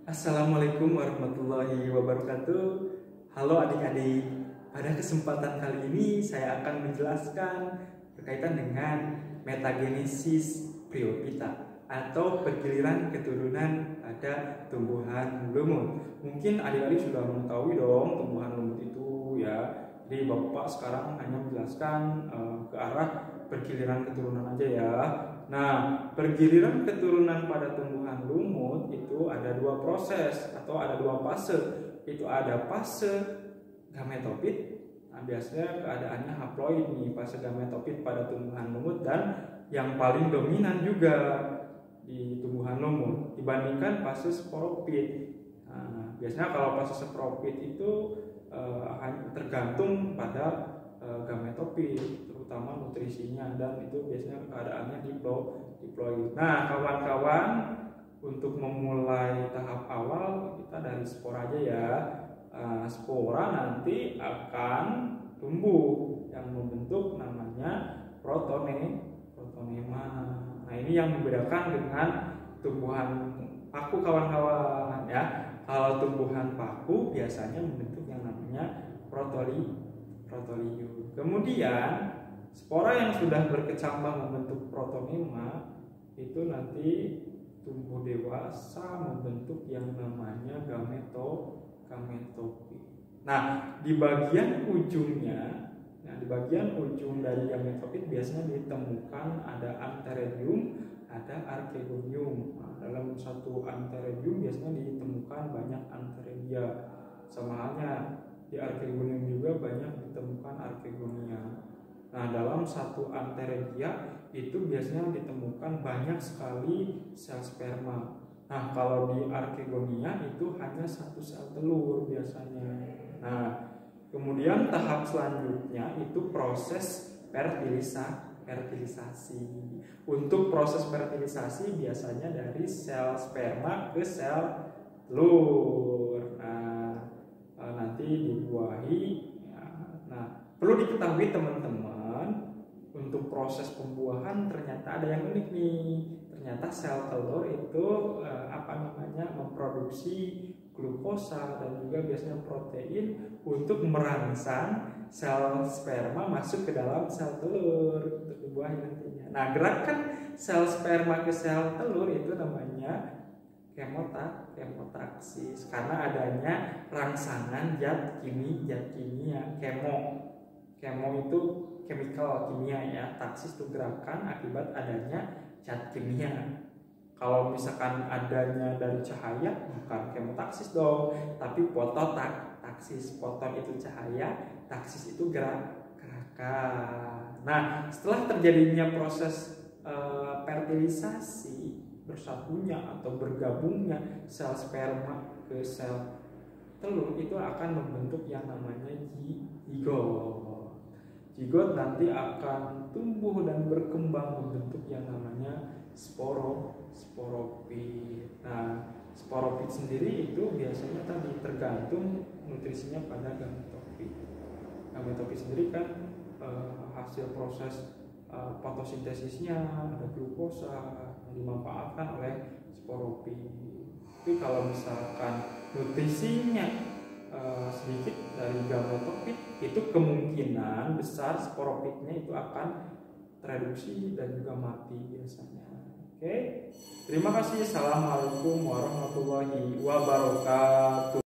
Assalamualaikum warahmatullahi wabarakatuh. Halo adik-adik, pada kesempatan kali ini saya akan menjelaskan berkaitan dengan metagenesis bryophyta atau pergiliran keturunan pada tumbuhan lumut. Mungkin adik-adik sudah mengetahui dong tumbuhan lumut itu ya. Jadi Bapak sekarang hanya menjelaskan ke arah pergiliran keturunan aja ya. Nah, pergiliran keturunan pada tumbuhan lumut itu ada dua proses atau ada dua fase. Itu ada fase gametofit. Nah, biasanya keadaannya haploid nih, fase gametofit pada tumbuhan lumut, dan yang paling dominan juga di tumbuhan lumut dibandingkan fase sporofit. Nah, biasanya kalau fase sporofit itu tergantung pada gametofit, terutama nutrisinya, dan itu biasanya keadaannya diploid. Nah, kawan-kawan, untuk memulai tahap awal kita dari spora aja ya. Spora nanti akan tumbuh yang membentuk namanya protonema. Nah, ini yang membedakan dengan tumbuhan paku, kawan-kawan ya. Kalau tumbuhan paku biasanya membentuk yang namanya protolium. Kemudian spora yang sudah berkecambah membentuk protonema itu nanti tumbuh dewasa membentuk yang namanya gametofit. Nah, di bagian ujungnya, di bagian ujung dari gametofit biasanya ditemukan ada antheridium, ada archegonium. Nah, dalam satu antheridium biasanya ditemukan banyak antheridia. Sama halnya di archegonium juga banyak ditemukan archegonia. Nah, dalam satu antheridia itu biasanya ditemukan banyak sekali sel sperma. Nah, kalau di archegonia itu hanya satu sel telur biasanya. Nah, kemudian tahap selanjutnya itu proses fertilisasi. Untuk proses fertilisasi biasanya dari sel sperma ke sel telur. Nah, nanti dibuahi ya. Nah, perlu diketahui teman-teman, untuk proses pembuahan ternyata ada yang unik nih. Ternyata sel telur itu memproduksi glukosa dan juga biasanya protein untuk merangsang sel sperma masuk ke dalam sel telur untuk dibuahi nantinya. Nah, gerakan sel sperma ke sel telur itu namanya kemotaksis, karena adanya rangsangan zat kimia. Kemo itu chemical, kimia ya. Taksis itu gerakan akibat adanya zat kimia. Kalau misalkan adanya dari cahaya, bukan kemotaksis dong, tapi fototaksis. Foton itu cahaya, taksis itu gerakan. Nah, setelah terjadinya proses fertilisasi, bersatunya atau bergabungnya sel sperma ke sel telur, itu akan membentuk yang namanya zigot. Zigot nanti akan tumbuh dan berkembang membentuk yang namanya sporofit. Nah, sporofit sendiri itu biasanya tadi tergantung nutrisinya pada gametofit. Gametofit sendiri kan hasil proses fotosintesisnya, ada glukosa yang dimanfaatkan oleh sporofit. Tapi kalau misalkan nutrisinya sedikit dari gametofit, itu kemungkinan besar sporofitnya itu akan tereduksi dan juga mati biasanya. Oke, terima kasih. Assalamualaikum warahmatullahi wabarakatuh.